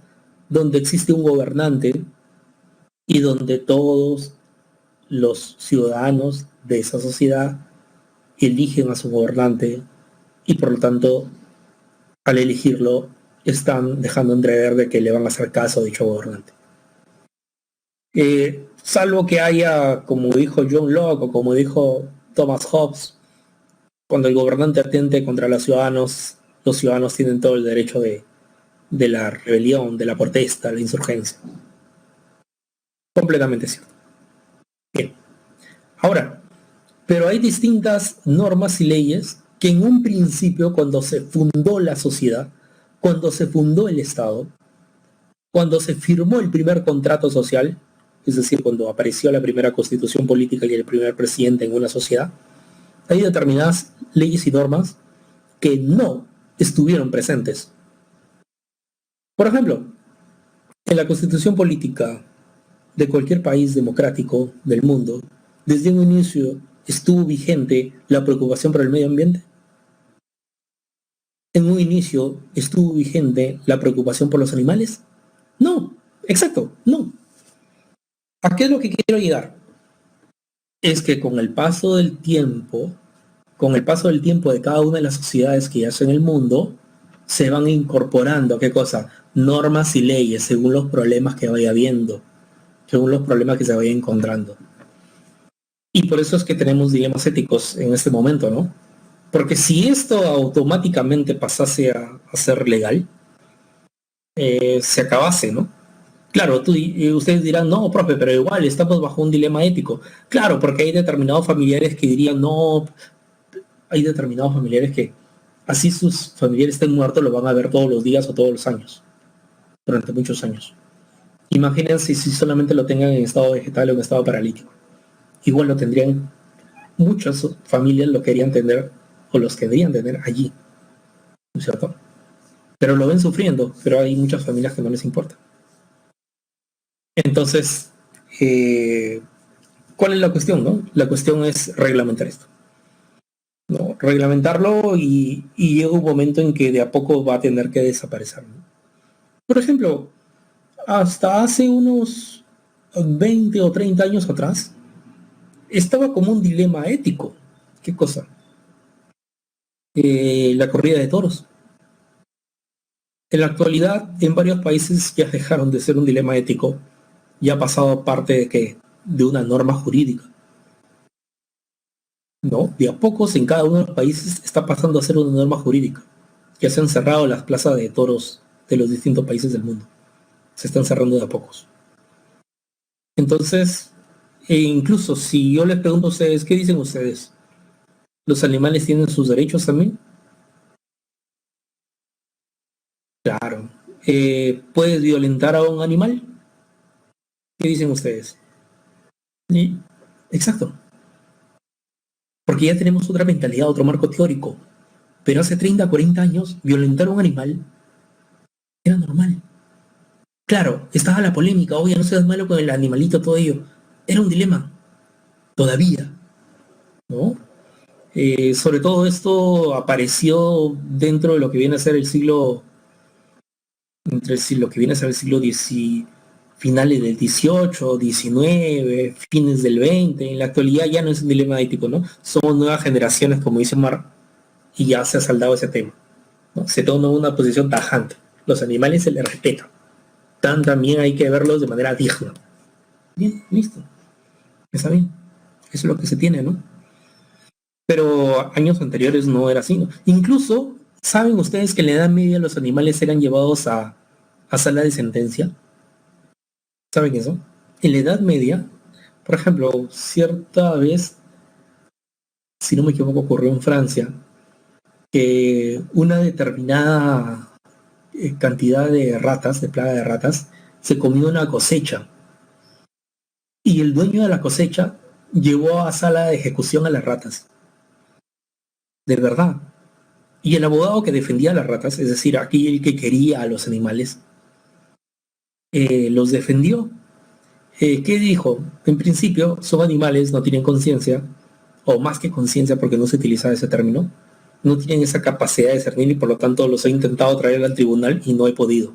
donde existe un gobernante y donde todos los ciudadanos de esa sociedad eligen a su gobernante y por lo tanto al elegirlo están dejando entrever de que le van a hacer caso a dicho gobernante. salvo que haya, como dijo John Locke o como dijo Thomas Hobbes, cuando el gobernante atente contra los ciudadanos tienen todo el derecho de la rebelión, de la protesta, la insurgencia. Completamente cierto. Bien. Ahora, pero hay distintas normas y leyes que en un principio, cuando se fundó la sociedad, cuando se fundó el Estado, cuando se firmó el primer contrato social, es decir, cuando apareció la primera constitución política y el primer presidente en una sociedad, hay determinadas leyes y normas que no estuvieron presentes. Por ejemplo, en la constitución política de cualquier país democrático del mundo, desde un inicio estuvo vigente la preocupación por el medio ambiente. En un inicio estuvo vigente la preocupación por los animales. No, exacto, no. ¿A qué es lo que quiero llegar? Es que con el paso del tiempo, de cada una de las sociedades que ya son en el mundo, se van incorporando, ¿qué cosa? Normas y leyes según los problemas que vaya habiendo, según los problemas que se vaya encontrando. Y por eso es que tenemos dilemas éticos en este momento, ¿no? Porque si esto automáticamente pasase a ser legal, se acabase, ¿no? Claro, ustedes dirán, no, profe, pero igual estamos bajo un dilema ético. Claro, porque hay determinados familiares que dirían, no, hay determinados familiares que así sus familiares estén muertos, lo van a ver todos los días o todos los años, durante muchos años. Imagínense si solamente lo tengan en estado vegetal o en estado paralítico. Igual lo tendrían, muchas familias lo querían tener o los querían tener allí, ¿no es cierto? Pero lo ven sufriendo, pero hay muchas familias que no les importa. Entonces, ¿cuál es la cuestión, no? La cuestión es reglamentar esto, ¿no? Reglamentarlo y llega un momento en que de a poco va a tener que desaparecer, ¿no? Por ejemplo, hasta hace unos 20 o 30 años atrás, estaba como un dilema ético. ¿Qué cosa? La corrida de toros. En la actualidad, en varios países ya dejaron de ser un dilema ético, ya ha pasado parte de una norma jurídica, ¿no? De a pocos en cada uno de los países está pasando a ser una norma jurídica. Ya se han cerrado las plazas de toros de los distintos países del mundo. Se están cerrando de a pocos. Entonces, incluso si yo les pregunto a ustedes, ¿qué dicen ustedes? ¿Los animales tienen sus derechos también? Claro. ¿Puedes violentar a un animal? ¿Qué dicen ustedes? Sí. Exacto. Porque ya tenemos otra mentalidad, otro marco teórico. Pero hace 30, 40 años, violentar a un animal era normal. Claro, estaba la polémica, oye, no seas malo con el animalito, todo ello. Era un dilema, todavía, ¿no? Sobre todo esto apareció dentro de lo que viene a ser el siglo, lo que viene a ser el siglo X, finales del 18, 19, fines del 20. En la actualidad ya no es un dilema ético, ¿no? Somos nuevas generaciones, como dice Mar, y ya se ha saldado ese tema, ¿no? Se toma una posición tajante. Los animales se les respeta. También hay que verlos de manera digna. Bien, listo. Está bien. Eso es lo que se tiene, ¿no? Pero años anteriores no era así, ¿no? Incluso, ¿saben ustedes que en la Edad Media los animales eran llevados a sala de sentencia? ¿Saben eso? En la Edad Media, por ejemplo, cierta vez, si no me equivoco, ocurrió en Francia, que una determinada cantidad de ratas, de plaga de ratas, se comió una cosecha. Y el dueño de la cosecha llevó a sala de ejecución a las ratas. De verdad. Y el abogado que defendía a las ratas, es decir, aquel que quería a los animales, los defendió. ¿Qué dijo? En principio son animales, no tienen conciencia, o más que conciencia porque no se utiliza ese término, no tienen esa capacidad de discernir y por lo tanto los he intentado traer al tribunal y no he podido.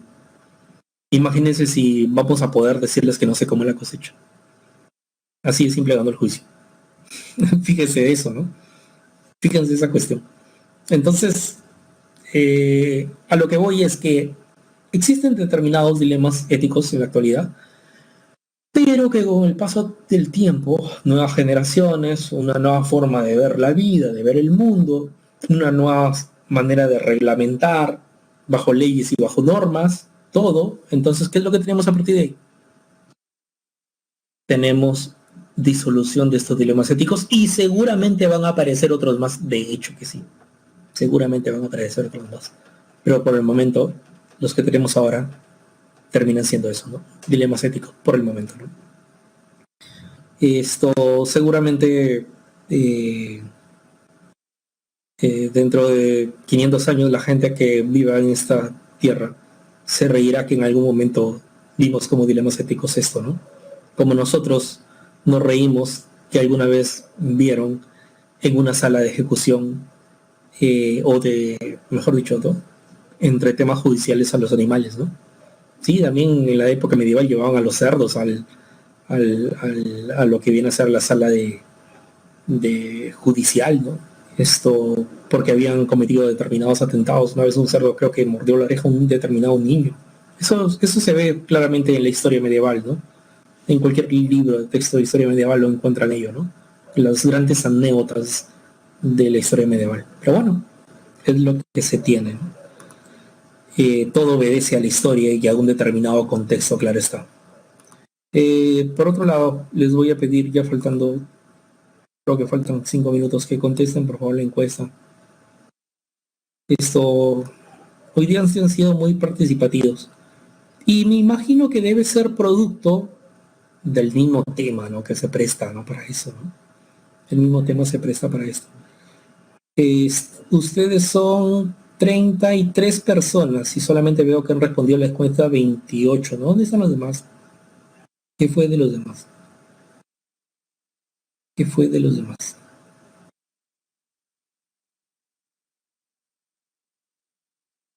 Imagínense si vamos a poder decirles que no se come la cosecha. Así de simple ganó el juicio. Fíjese eso, ¿no? Fíjense esa cuestión. Entonces, a lo que voy es que existen determinados dilemas éticos en la actualidad, pero que con el paso del tiempo, nuevas generaciones, una nueva forma de ver la vida, de ver el mundo, una nueva manera de reglamentar, bajo leyes y bajo normas, todo. Entonces, ¿qué es lo que tenemos a partir de ahí? Tenemos disolución de estos dilemas éticos y seguramente van a aparecer otros más, de hecho que sí, seguramente van a aparecer otros más. Pero por el momento, los que tenemos ahora terminan siendo eso, ¿no? Dilemas éticos, por el momento, ¿no? Esto seguramente dentro de 500 años la gente que viva en esta tierra se reirá que en algún momento vimos como dilemas éticos esto, ¿no? Como nosotros nos reímos que alguna vez vieron en una sala de ejecución o de, mejor dicho, ¿no? Entre temas judiciales a los animales, ¿no? Sí, también en la época medieval llevaban a los cerdos a lo que viene a ser la sala de judicial, ¿no? Esto porque habían cometido determinados atentados. Una vez un cerdo creo que mordió la oreja a un determinado niño. Eso se ve claramente en la historia medieval, ¿no? En cualquier libro de texto de historia medieval lo encuentran ello, ¿no? Las grandes anécdotas de la historia medieval. Pero bueno, es lo que se tiene, ¿no? Todo obedece a la historia y a un determinado contexto, claro está. Por otro lado, les voy a pedir, ya faltando, creo que faltan 5 minutos, que contesten por favor la encuesta. Esto, hoy día han sido muy participativos y me imagino que debe ser producto del mismo tema, ¿no? Que se presta, ¿no? Para eso, ¿no? El mismo tema se presta para esto. Ustedes son 33 personas y solamente veo que han respondido a la encuesta 28, ¿no? ¿Dónde están los demás? ¿Qué fue de los demás? ¿Qué fue de los demás?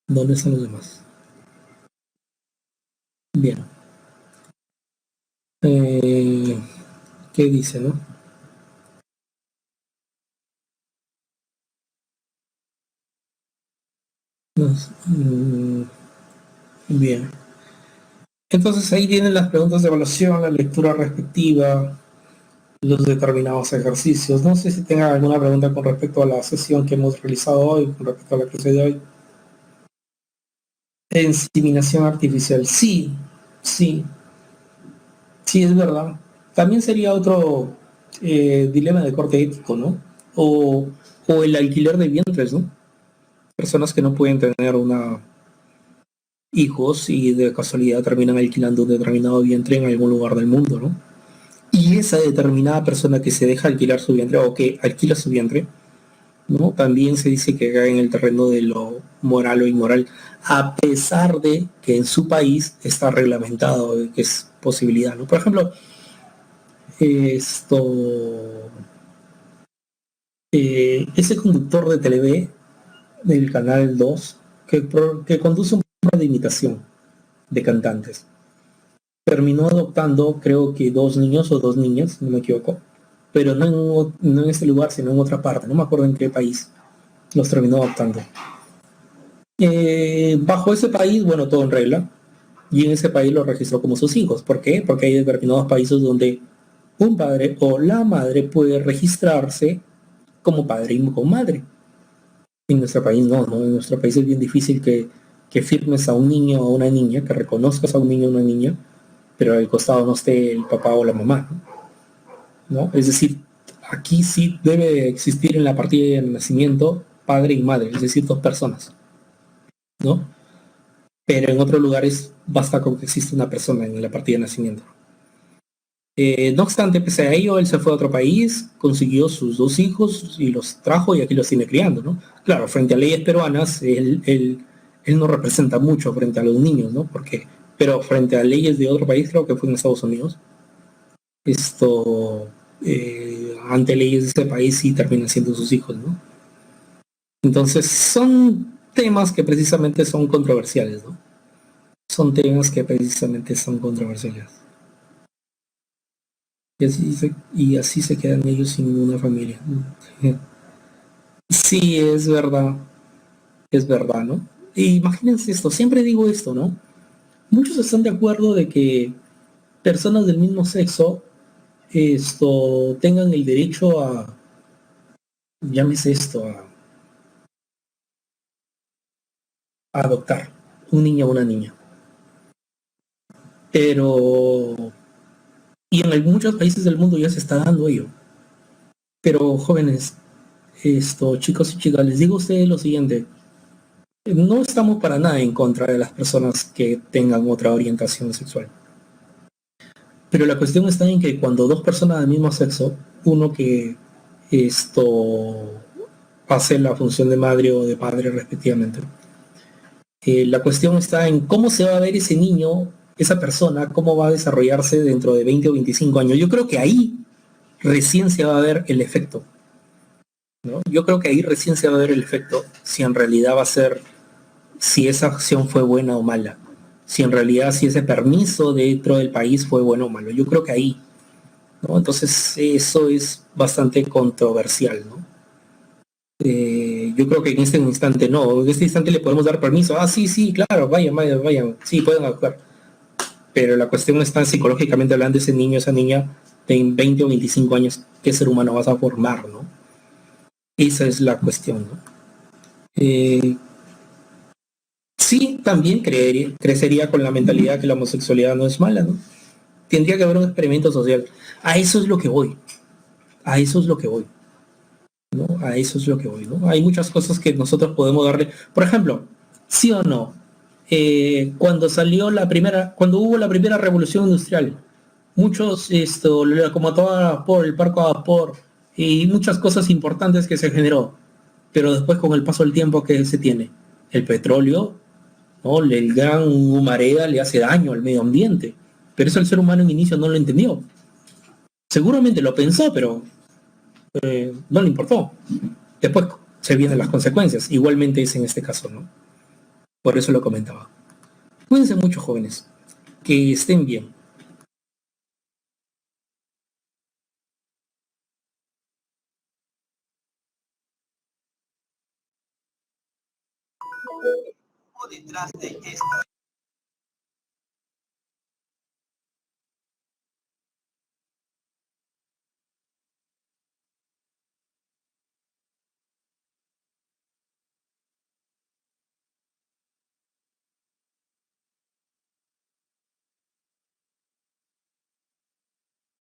¿Dónde están los demás? Bien. Eh, ¿Qué dice, no? Bien. Entonces ahí vienen las preguntas de evaluación, la lectura respectiva, los determinados ejercicios. No sé si tengan alguna pregunta con respecto a la sesión que hemos realizado hoy, con respecto a la clase de hoy. Inseminación artificial, sí, sí, sí, es verdad. También sería otro dilema de corte ético, ¿no? O el alquiler de vientres, ¿no? Personas que no pueden tener hijos y de casualidad terminan alquilando un determinado vientre en algún lugar del mundo, ¿no? Y esa determinada persona que se deja alquilar su vientre o que alquila su vientre, ¿no? También se dice que cae en el terreno de lo moral o inmoral, a pesar de que en su país está reglamentado, que es posibilidad, ¿no? Por ejemplo, esto, ese conductor de TV del canal 2 que conduce un programa de imitación de cantantes, terminó adoptando creo que dos niños o dos niñas, no me equivoco, pero no en este lugar, sino en otra parte, no me acuerdo en qué país los terminó adoptando. Bajo ese país, bueno, todo en regla, y en ese país lo registró como sus hijos. ¿Por qué? Porque hay determinados países donde un padre o la madre puede registrarse como padre y como madre. En nuestro país no, ¿no? En nuestro país es bien difícil que firmes a un niño o a una niña, que reconozcas a un niño o una niña, pero al costado no esté el papá o la mamá, ¿no? Es decir, aquí sí debe existir en la partida de nacimiento padre y madre, es decir, dos personas, ¿no? Pero en otros lugares basta con que exista una persona en la partida de nacimiento. No obstante, pese a ello, él se fue a otro país, consiguió sus dos hijos y los trajo y aquí los tiene criando, ¿no? Claro, frente a leyes peruanas, él no representa mucho frente a los niños, ¿no? Porque, pero frente a leyes de otro país, creo que fue en Estados Unidos, esto, ante leyes de este país sí terminan siendo sus hijos, ¿no? Entonces, son temas que precisamente son controversiales, ¿no? Son temas que precisamente son controversiales. Y así se quedan ellos sin una familia. Sí, es verdad, ¿no? E imagínense esto, siempre digo esto, ¿no? Muchos están de acuerdo de que personas del mismo sexo tengan el derecho a, llámese a adoptar un niño o una niña. Pero, y en muchos países del mundo ya se está dando ello. Pero jóvenes, chicos y chicas, les digo a ustedes lo siguiente: no estamos para nada en contra de las personas que tengan otra orientación sexual. Pero la cuestión está en que cuando dos personas del mismo sexo, uno que hace la función de madre o de padre respectivamente, la cuestión está en cómo se va a ver ese niño, esa persona, cómo va a desarrollarse dentro de 20 o 25 años. Yo creo que ahí recién se va a ver el efecto, ¿no? Yo creo que ahí recién se va a ver el efecto, si en realidad va a ser, si esa acción fue buena o mala, si en realidad si ese permiso dentro del país fue bueno o malo. Yo creo que ahí, ¿no? Entonces eso es bastante controversial, ¿no? Yo creo que en este instante no, en este instante le podemos dar permiso, sí, sí, claro, vayan, sí, pueden actuar, pero la cuestión está psicológicamente hablando, ese niño, esa niña, de 20 o 25 años, ¿qué ser humano vas a formar, no? Esa es la cuestión, ¿no? Eh, sí, también crecería con la mentalidad que la homosexualidad no es mala, ¿no? Tendría que haber un experimento social. A eso es lo que voy, a eso es lo que voy, ¿no? A eso es lo que voy, ¿no? Hay muchas cosas que nosotros podemos darle, por ejemplo, sí o no, cuando hubo la primera revolución industrial, muchos, como toda vapor, el parco a vapor y muchas cosas importantes que se generó, pero después con el paso del tiempo que se tiene, el petróleo, ¿no? El gran humareda le hace daño al medio ambiente, pero eso el ser humano en inicio no lo entendió. Seguramente lo pensó, pero no le importó. Después se vienen las consecuencias. Igualmente es en este caso, ¿no? Por eso lo comentaba. Cuídense mucho, jóvenes. Que estén bien. Detrás de esto.